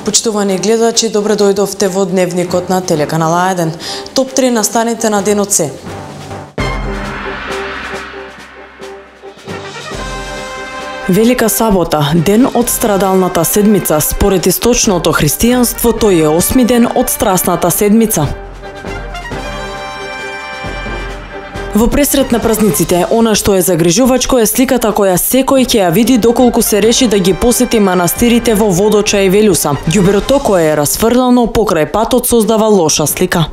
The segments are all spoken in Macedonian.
Почитувани гледачи, добре дојдовте во дневникот на телеканал А1. Топ 3 настаните на денот се: Велика сабота, ден од страдалната седмица. Според источното христијанство, тој е 8 ден од страсната седмица. Во пресрет на празниците, она што е загрижувачко е сликата која секој ќе ја види доколку се реши да ги посети манастирите во Водоча и Велюса. Ѓуберото кое е расфрлано покрај патот создава лоша слика.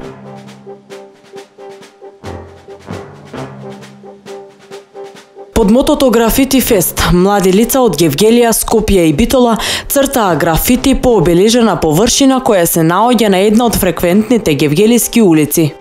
Под мотото Графити Фест, млади лица од Гевгелија, Скопје и Битола цртаа графити по обележена површина која се наоѓа на една од фреквентните гевгелиски улици.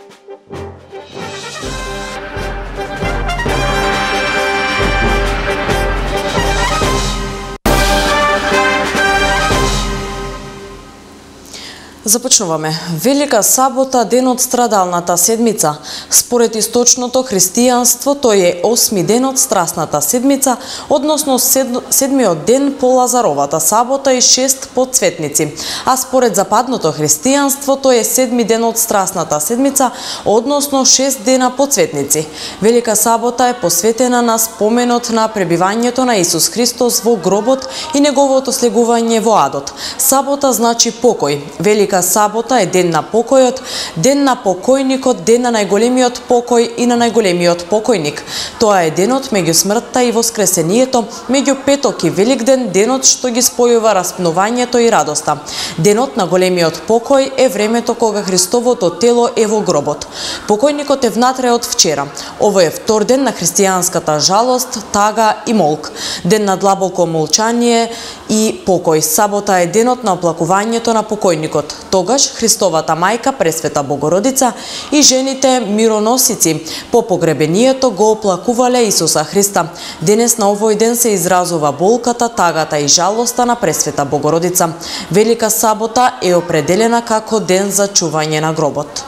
Започнуваме. Велика сабота, ден од страдалната седмица. Според источното христијанство, тој е 8 ден од страсната седмица, односно 7-миот ден по Лазаровата сабота и 6 по Цветници. А според западното христијанство, тој е 7 ден од страсната седмица, односно 6 дена по Цветници. Велика сабота е посветена на споменот на пребивањето на Исус Христос во гробот и неговото слегување во адот. Сабота значи покој. Велика сабота е ден на покојот, ден на покојникот, ден на најголемиот покој и на најголемиот покојник. Тоа е денот меѓу смртта и воскресението, меѓу петок и Великден, денот што ги спојува распнувањето и радоста. Денот на големиот покој е времето кога Христовото тело е во гробот. Покојникот е внатре од вчера. Ово е втор ден на христијанската жалост, тага и молк. Ден на длабоко молчание и покој. Сабота е денот на оплакувањето на покојникот. Тогаш Христовата мајка Пресвета Богородица и жените мироносици по погребението го оплакувале Исуса Христа. Денес на овој ден се изразува болката, тагата и жалоста на Пресвета Богородица. Велика сабота е определена како ден за чување на гробот.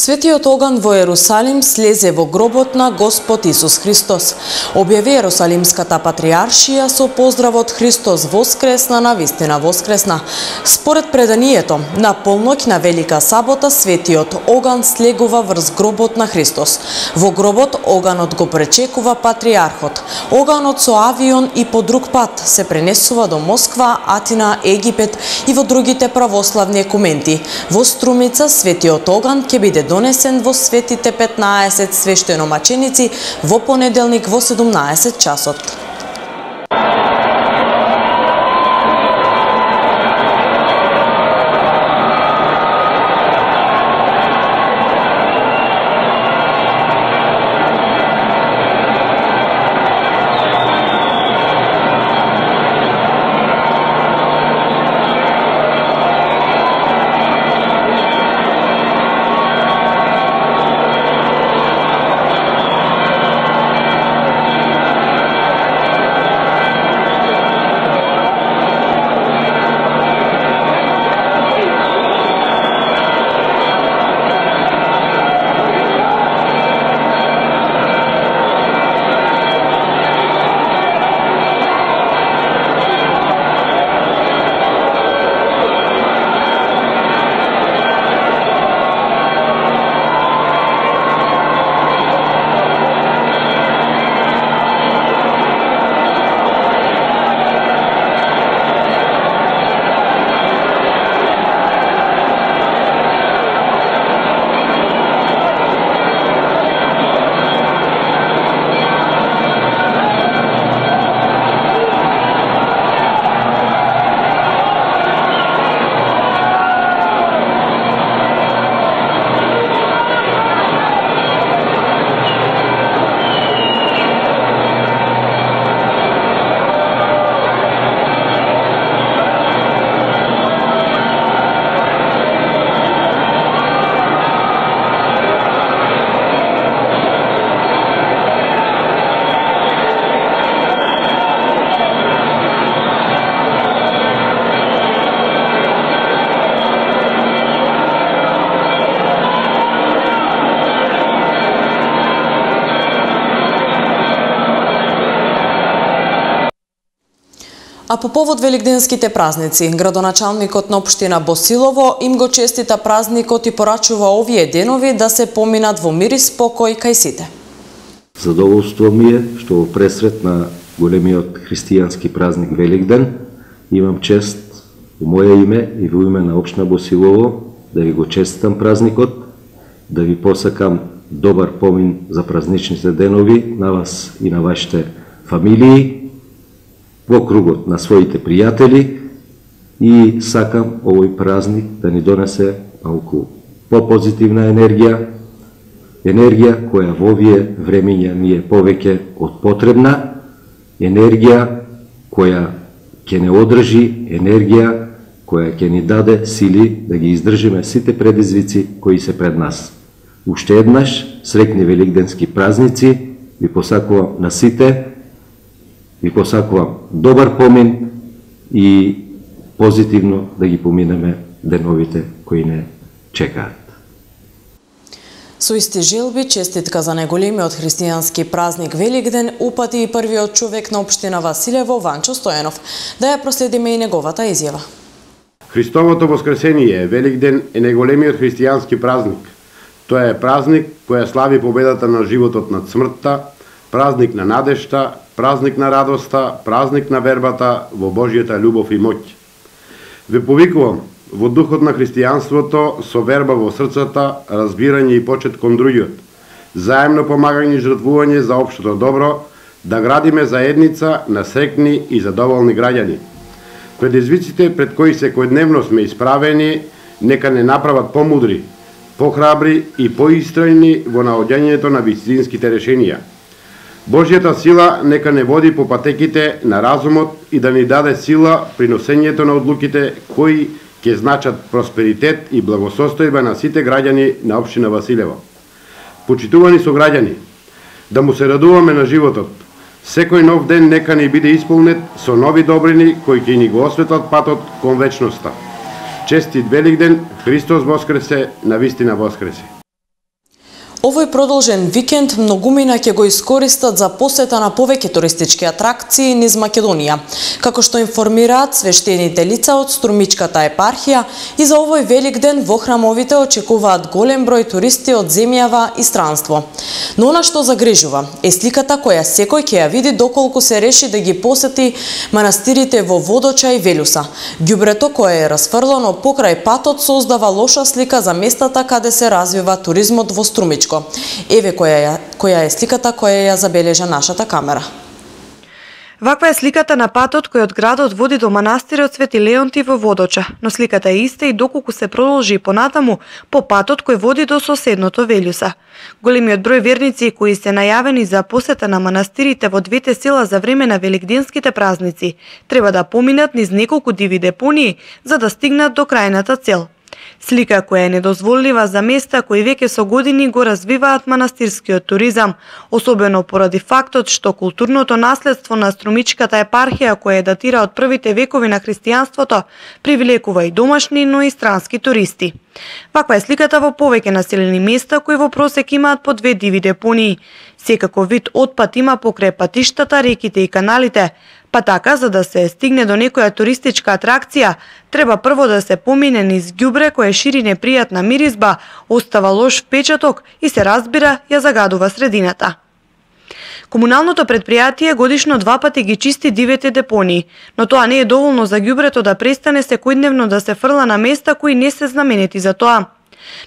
Светиот оган во Ерусалим слезе во гробот на Господ Исус Христос. Објави Ерусалимската патриаршија со поздравот Христос воскресна, навистина воскресна. Според преданието, на полноќ на Велика сабота светиот оган слегува врз гробот на Христос. Во гробот оганот го пречекува патриархот. Оганот со авион и по друг пат се пренесува до Москва, Атина, Египет и во другите православни екументи. Во Струмица светиот оган ќе биде донесен во светите 15 свештеномаченици во понеделник во 17 часот. А по повод великденските празници, градоначалникот на општина Босилово им го честита празникот и порачува овие денови да се поминат во мир и спокој кај сите. Задоволство ми е што во пресрет на големиот христијански празник Великден имам чест во моје име и во име на општина Босилово да ви го честитам празникот, да ви посакам добар помин за празничните денови на вас и на вашите фамилии, во кругот на своите пријатели, и сакам овој празник да ни донесе малку попозитивна енергија која во овие времиња ни е повеќе од потребна, енергија која ќе не одржи, енергија која ќе ни даде сили да ги издржиме сите предизвици кои се пред нас. Уште еднаш, среќни великденски празници, ви посакувам на сите, ви посакувам добар помин и позитивно да ги поминеме деновите кои не чекаат. Со исти желби, честитка за најголемиот христијански празник Великден упати и првиот човек на општина Василево, Ванчо Стојанов. Да ја проследиме и неговата изјава. Христовото воскресение, Великден, е најголемиот христијански празник. Тоа е празник која слави победата на животот над смртта, празник на надежта, празник на радоста, празник на вербата во Божјата љубов и моќ. Ве повикувам во духот на христијанството со верба во срцата, разбирање и почет кон другиот, заемно помагање и жртвување за општото добро, да градиме заедница на среќни и задоволни граѓани. Предизвиците пред кои секојдневно сме исправени нека не направат помудри, похрабри и поистрајни во наоѓањето на вистинските решенија. Божјата сила нека не води по патеките на разумот и да ни даде сила при носењето на одлуките кои ќе значат просперитет и благосостојба на сите граѓани на општина Василево. Почитувани сограѓани, да му се радуваме на животот. Секој нов ден нека ни биде исполнет со нови добрини кои ќе ни го осветлат патот кон вечноста. Честит Великден, Христос воскресе, навистина воскресе. Овој продолжен викенд многумина ќе го искористат за посета на повеќе туристички атракции низ Македонија. Како што информираат свештените лица од Струмичката епархија, и за овој Великден во храмовите очекуваат голем број туристи од земјава и странство. Но она што загрижува е сликата која секој ќе ја види доколку се реши да ги посети манастирите во Водоча и Велюса. Ѓубрето кое е расфрлано покрај патот создава лоша слика за местата каде се развива туризмот во Струмичко. Еве која е сликата која ја забележа нашата камера. Ваква е сликата на патот кој од градот води до манастирот Свети Леонти во Водоча, но сликата е иста и доколку се продолжи понатаму по патот кој води до соседното Велјуса. Големиот број верници кои се најавени за посета на манастирите во двете села за време на великденските празници треба да поминат низ неколку диви депонии за да стигнат до крајната цел. Слика која е недозволлива за места кои веќе со години го развиваат манастирскиот туризам, особено поради фактот што културното наследство на Струмичката епархија која датира од првите векови на христијанството, привлекува и домашни, но и странски туристи. Ваква е сликата во повеќе населени места кои во просек имаат по 2 диви депонии. Секако вид отпад има покрај патиштата, реките и каналите, па така за да се стигне до некоја туристичка атракција, треба прво да се помине низ ѓубре кое шири непријатна миризба, остава лош впечаток и се разбира ја загадува средината. Комуналното предпријатие годишно 2 пати ги чисти дивите депонии, но тоа не е доволно за ѓубрето да престане секојдневно да се фрла на места кои не се знаменети за тоа.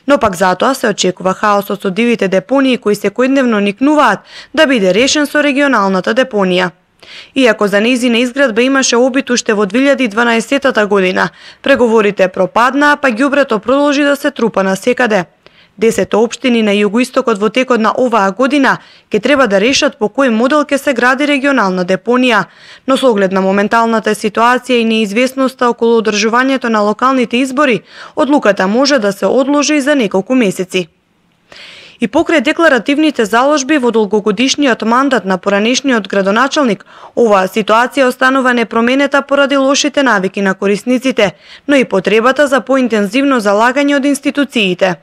Но пак затоа се очекува хаосот со дивите депонии кои секојдневно никнуваат да биде решен со регионалната депонија. Иако за нејзина изградба имаше обид уште во 2012 година, преговорите пропаднаа, па ѓубрето продолжи да се трупа насекаде. 10 општини на југоистокот во текот на оваа година ќе треба да решат по кој модел ќе се гради регионална депонија, но со оглед на моменталната ситуација и неизвестноста околу одржувањето на локалните избори, одлуката може да се одложи за неколку месеци. И покрај декларативните заложби во долгогодишниот мандат на поранешниот градоначалник, оваа ситуација останува непроменета поради лошите навики на корисниците, но и потребата за поинтензивно залагање од институциите.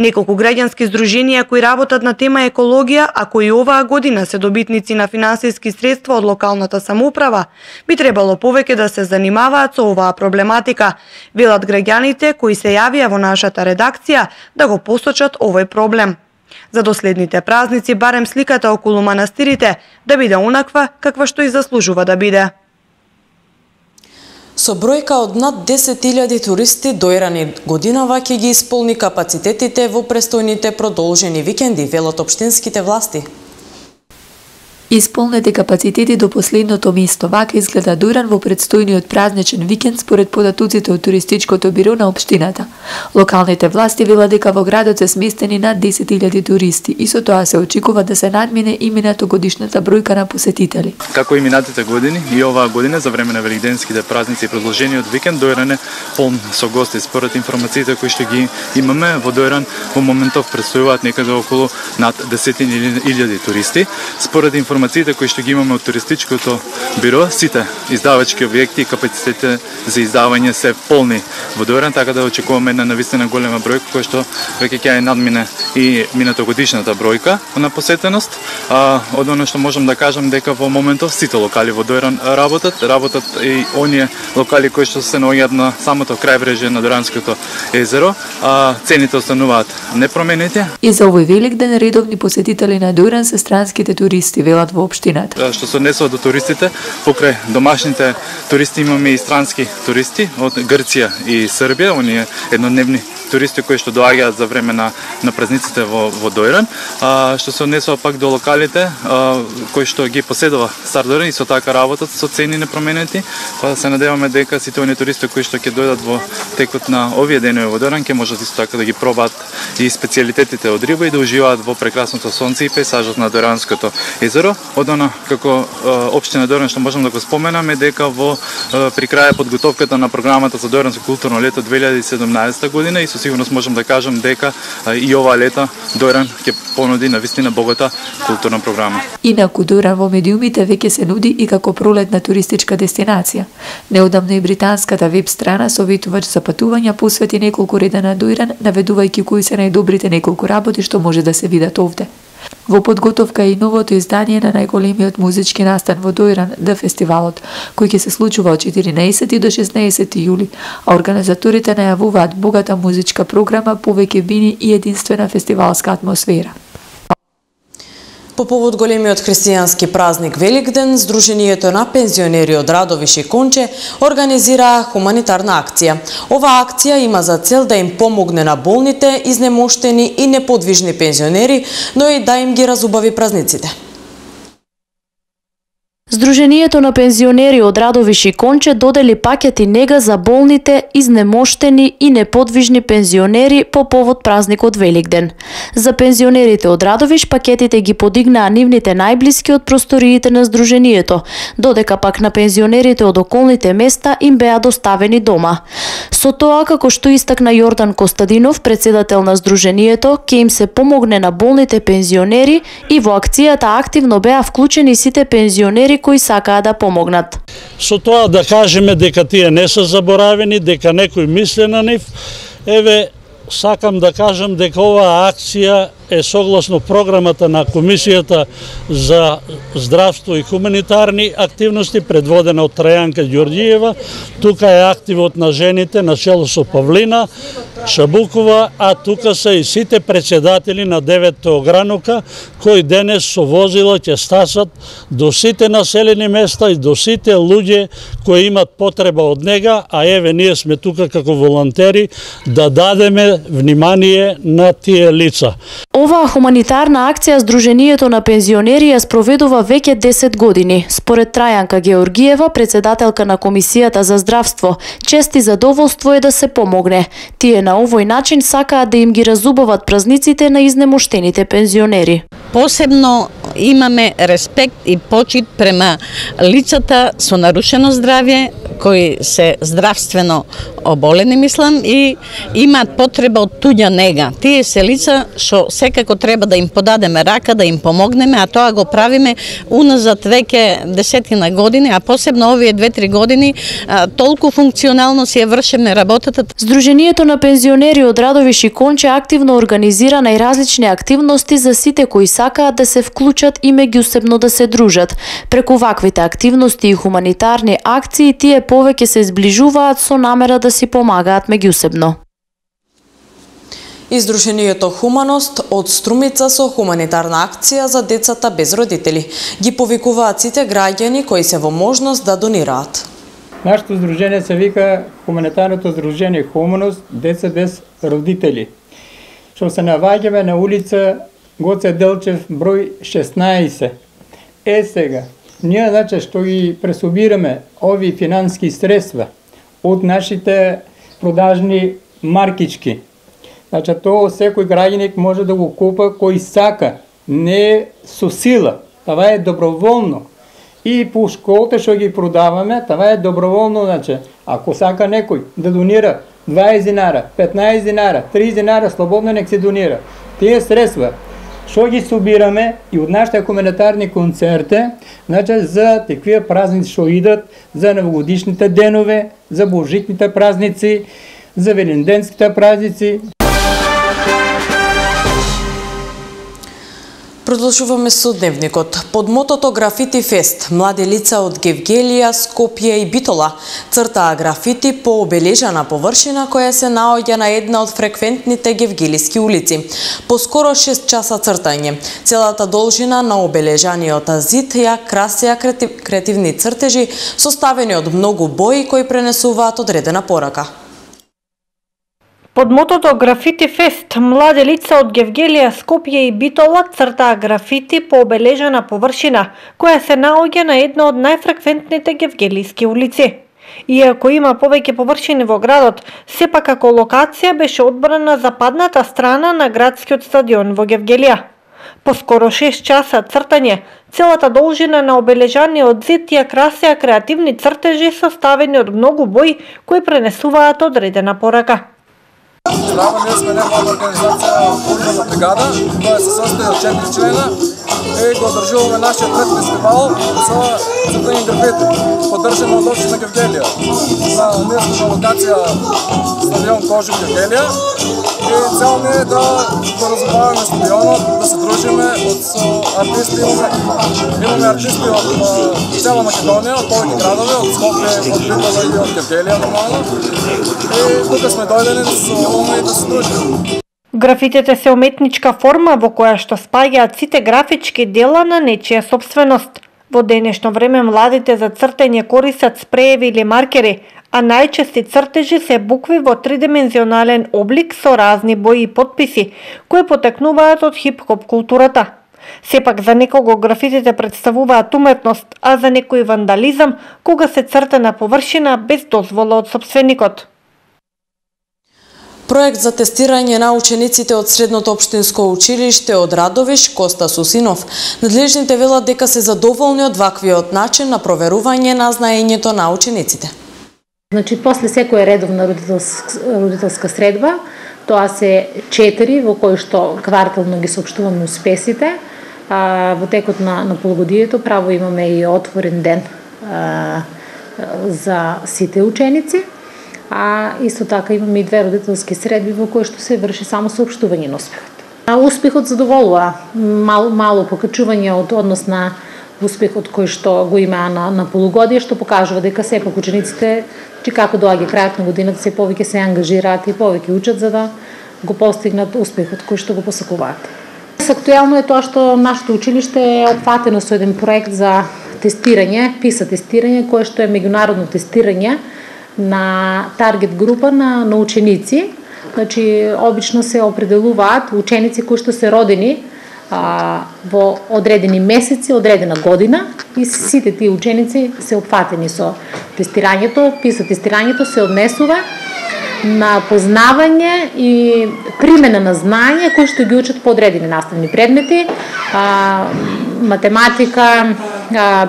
Неколку граѓански здруженија кои работат на тема екологија, а кои оваа година се добитници на финансиски средства од локалната самоуправа, би требало повеќе да се занимаваат со оваа проблематика, велат граѓаните кои се јавија во нашата редакција да го посочат овој проблем. За доследните празници барем сликата околу манастирите да биде онаква каква што и заслужува да биде. Со бројка од над 10.000 туристи дојрани годинава ќе ги исполни капацитетите во престојните продолжени викенди, велат општинските власти. Исполнете капацитети до последното место. Вака изгледа Дујран во предстојниот празничен викенд според податоците од туристичкото биро на општината. Локалните власти велат дека во градот се сместени над 10.000 туристи и со тоа се очекува да се надмине и минатогодишната бројка на посетители. Како и минатите години, и оваа година за време на великденските празници и продолжениот викенд Дојран е полн со гости. Според информациите кои што ги имаме во Дојран во моментов престојуваат некаде околу над 10.000 туристи. Според информациите кои што ги имаме од туристичкото биро, сите издавачки објекти и капацитетите за издавање се полни во Дојран, така да очекуваме една навистина голема бројка која што веќе ќе надмине и минатогодишната бројка на посетеност. Од оно што можам да кажам дека во моментов сите локали во Дојран работат и оние локали кои што се наоѓаат на самото крајбрежје на Дојранското езеро, цените остануваат непроменети. И за овој Великден редовни посетители на Дојран се странските туристи, велат во општината. Што се однесува до туристите, покрај домашните туристи имаме и странски туристи од Грција и Србија, оние еднодневни туристи кои што доаѓаат за време на празниците во Дојран. Што се однесува пак до локалите кои што ги поседува Стар Дојран и со така работат со цени непроменети, па се надеваме дека сите оние туристи кои што ќе дојдат во текот на овие денови во Дојран ќе можат исто така да ги пробаат и специјалитетите од риба и да уживаат во прекрасното сонце и пейзажот на Дојранското езеро. Од она како општина Дојран што можам да го споменам е дека при крај подготовката на програмата за Дојранско културно лето 2017 година и со сигурност можам да кажам дека и оваа лето Дојран ќе понуди навистина богата културна програма. Инаку Дојран во медиумите веќе се нуди и како пролетна туристичка дестинација. Неодамно и британската веб страна советувач за патувања посвети неколку реда на Дојран, наведувајќи кои се најдобрите неколку работи што може да се видат овде. Во подготовка е и новото издание на најголемиот музички настан во Дојран, The Фестивалот, кој ќе се случува од 14 до 16 јули, а организаторите најавуваат богата музичка програма, повеќе вини и единствена фестивалска атмосфера. По повод големиот христијански празник Великден, Сдруженијето на пензионери од Радовиш и Конче организираа хуманитарна акција. Оваа акција има за цел да им помогне на болните, изнемоштени и неподвижни пензионери, но и да им ги разубави празниците. Сдруженијето на пензионери од Радовиш и Конче додели пакети нега за болните, изнемоштени и неподвижни пензионери по повод празникот Великден. За пензионерите од Радовиш пакетите ги подигнаа нивните најблиски од просториите на Сдруженијето, додека пак на пензионерите од околните места им беа доставени дома. Со тоа, како што истакна Јордан Костадинов, председател на Сдруженијето, ќе им се помогне на болните пензионери и во акцијата активно беа вклучени сите пензионери кои сакаа да помогнат. Со тоа да кажеме дека тие не се заборавени, дека некој мисли на нив, сакам да кажам дека оваа акција е согласно програмата на Комисијата за здравство и хуманитарни активности, предводена од Трајанка Ѓорѓиева. Тука е активот на жените, начело со Павлина Шабукова, а тука се и сите председатели на 9 огранука, кои денес со возила ќе стасат до сите населени места и до сите луѓе кои имат потреба од нега, а еве ние сме тука како волонтери да дадеме внимание на тие лица. Оваа хуманитарна акција Сдруженијето на пензионери ја спроведува веќе 10 години. Според Трајанка Георгиева, председателка на Комисијата за здравство, чест и задоволство е да се помогне. Тие на овој начин сакаат да им ги разубават празниците на изнемоштените пензионери. Посебно имаме респект и почит према лицата со нарушено здравје, кои се здравствено оболени, мислам, и имаат потреба од туѓа нега. Тие се лица што секако треба да им подадеме рака, да им помогнеме, а тоа го правиме уназад веќе десетина години, а посебно овие 2-3 години толку функционално си ја вршиме работата. Сдруженијето на пензионери од Радовиш и Конче активно организира најразлични активности за сите кои сакаат да се вклучат и меѓусебно да се дружат. Преку ваквите активности и хуманитарни акции тие повеќе се зближуваат со намера да си помагаат меѓусебно. Издруженијето Хуманост од Струмица со хуманитарна акција за децата без родители ги повикуваат сите граѓани кои се во можност да донираат. Нашето здружение се вика Хуманитарното здружение Хуманост деца без родители, што се наоѓаме на улица Гоце Делчев број 16. Сега, ние значи што ги пресобираме ови финански средства од нашите продажни маркички. Значи тоа секој граѓаник може да го купа кој сака, не со сила, това е доброволно. И по школите што ги продаваме, това е доброволно, значи ако сака некој да донира 20 динара, 15 динара, 30 динара, слободно нек се донира. Тие средства што ги собираме и од нашите хуманитарни концерти, значи за таквија празници што идат, за новогодишните денове, за божитните празници, за велинденските празници. Продолжуваме со дневникот. Под мотото Графити Фест, млади лица од Гевгелија, Скопје и Битола цртаа графити по обележана површина која се наоѓа на една од фреквентните гевгелиски улици. По скоро 6 часа цртање, целата должина на обележаниот зид ја красеа креативни цртежи составени од многу бои кои пренесуваат одредена порака. Под мотото Графити Фест, млади лица од Гевгелија, Скопје и Битола цртаа графити по обележана површина, која се наоѓа на една од најфреквентните гевгелиски улици. Иако има повеќе површини во градот, сепак како локација беше одбрана западната страна на градскиот стадион во Гевгелија. По скоро 6 часа цртање, целата должина на обележаниот зид ја красеа креативни цртежи составени од многу бои кои пренесуваат одредена порака. Здраво, ние сме невладна организација Урбана бригада, која се состои од 4 члена и го одржуваме нашиот пред фестивал за цртање графити, поддржано од општина Гевгелија. Ние сме на локација стадион Кожух Гевгелија и цел ни е да го разобаваме стадионот, да се дружиме од артисти. Имаме артисти од цела Македонија, од повеќе градови, од Скопје, од Битола и од Гевгелија нормално. И тука сме дојдени да се дружиме. Графитите се уметничка форма во која што спаѓаат сите графички дела на нечија собственост. Во денешно време младите за цртање користат спрееви или маркери, а најчести цртежи се букви во тридимензионален облик со разни бои и подписи, кои потекнуваат од хип-хоп културата. Сепак за некого графитите представуваат уметност, а за некој вандализам кога се црта на површина без дозвола од собственикот. Проект за тестирање на учениците од Средното општинско училиште од Радовиш Коста Сусинов. Надлежните велат дека се задоволни од ваквиот начин на проверување на знаењето на учениците. Значи, после секоја редовна родителска средба, тоа се 4 во кои што квартално ги соопштуваме успесите. Во текот на полугодието право имаме и отворен ден за сите ученици. А исто така имаме и 2 родителски средби во кои што се врши само соопштување на успехот. Успехот задоволува, мало покачување од однос на успехот кој што го има на полугодие, што покажува дека сепак учениците, че како доаѓа крајот на годината, се повеќе се ангажираат и повеќе учат за да го постигнат успехот кој што го посакуваат. Актуелно е тоа што нашето училиште е опфатено со еден проект за тестирање, PISA тестирање, кое што е меѓународно тестирање на таргет група на ученици. Значи, обично се определуваат ученици кои што се родени во одредени месеци, одредена година и сите тие ученици се опфатени со тестирањето. PISA тестирањето се однесува на познавање и примена на знање кои што ги учат по одредени наставни предмети, математика,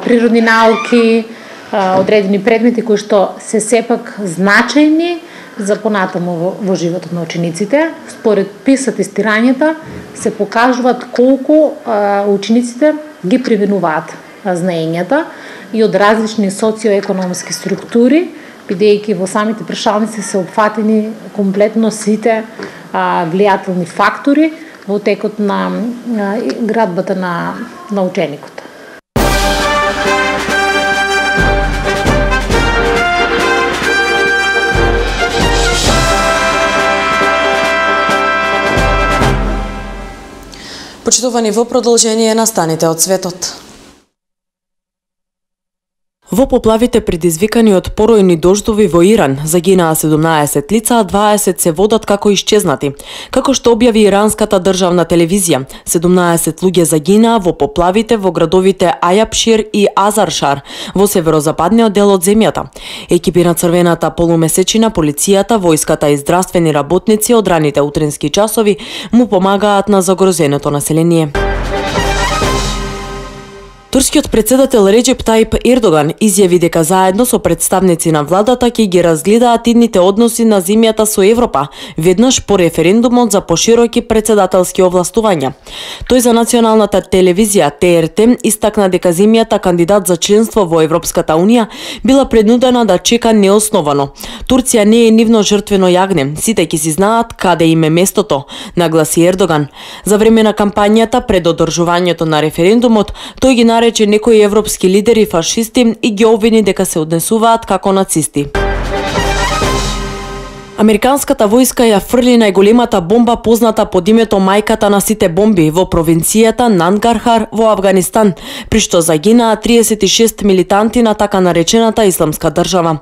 природни науки, одредени предмети кои што се сепак значајни за понатаму во животот на учениците. Според PISA тестирањата се покажуваат колку учениците ги применуваат знаењата и од различни социоекономски структури, бидејќи во самите прашалници се опфатени комплетно сите влијателни фактори во текот на градбата на ученикот. Почитувани, во продолжение на станите од светот. Во поплавите предизвикани од поројни дождови во Иран загинаа 17 лица, а 20 се водат како исчезнати. Како што објави иранската државна телевизија, 17 луѓе загинаа во поплавите во градовите Ајапшир и Азаршар во северозападниот дел од земјата. Екипи на Црвената полумесечина, полицијата, војската и здравствени работници од раните утрински часови му помагаат на загрозеното население. Турскиот председател Реџеп Тајип Ердоган изјави дека заедно со представници на владата ќе ги разгледаат идните односи на земјата со Европа, веднаш по референдумот за пошироки председателски овластувања. Тој за националната телевизија ТРТ истакна дека земјата кандидат за членство во Европската унија била принудена да чека неосновано. Турција не е нивно жртвено јагне, сите ќе си знаат каде им е местото, нагласи Ердоган. За време на кампањата пред одржувањето на референдумот, тој ги нарече некои европски лидери фашисти и ги обвини дека се однесуваат како нацисти. Американската војска ја фрли најголемата бомба позната под името мајката на сите бомби во провинцијата Нангархар во Авганистан, при што загинаа 36 милитанти на така наречената исламска држава.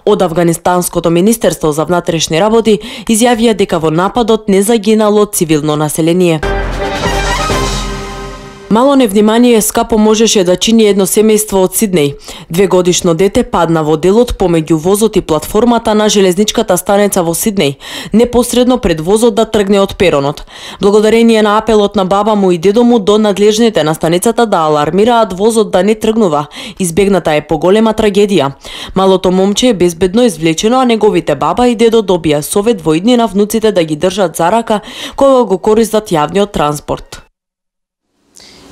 Од Авганистанското министерство за внатрешни работи изјавија дека во нападот не загинало цивилно население. Мало невнимание скапо можеше да чини едно семејство од Сиднеј. 2-годишно дете падна во делот помеѓу возот и платформата на железничката станица во Сиднеј, непосредно пред возот да тргне од перонот. Благодарение на апелот на баба му и дедо му до надлежните на станицата да алармираат возот да не тргнува, избегната е поголема трагедија. Малото момче е безбедно извлечено, а неговите баба и дедо добија совет во иднина внуците да ги држат за рака кога го користат јавниот транспорт.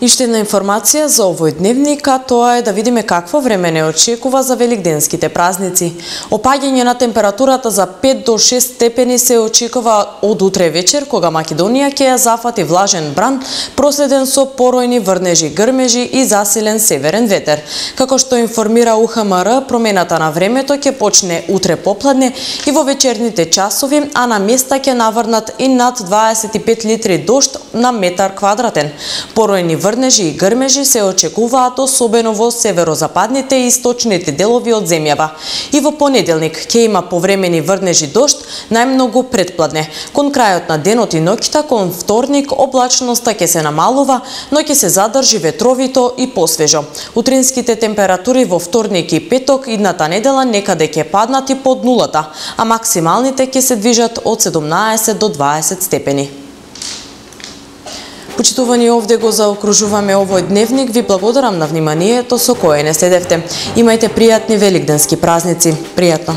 Иште една информација за овој дневник, а тоа е да видиме какво време не очекува за великденските празници. Опаѓање на температурата за 5 до 6 степени се очекува од утре вечер, кога Македонија ќе ја зафати влажен бран, проследен со поројни врнежи, грмежи и засилен северен ветер. Како што информира УХМР, промената на времето ќе почне утре попладне и во вечерните часови, а на места ќе наврнат и над 25 литри дожд на метар квадратен. Поројни врнежи и грмежи се очекуваат особено во северозападните и источните делови од земјава. И во понеделник ќе има повремени врнежи дожд, најмногу предпладне. Кон крајот на денот и ноќта, кон вторник, облачноста ќе се намалува, но ќе се задржи ветровито и посвежо. Утринските температури во вторник и петок идната недела некаде ќе паднат и под нулата, а максималните ќе се движат од 17 до 20 степени. Почитувани, овде го заокружуваме овој дневник. Ви благодарам на вниманието со кое не следевте. Имајте пријатни великденски празници. Пријатно.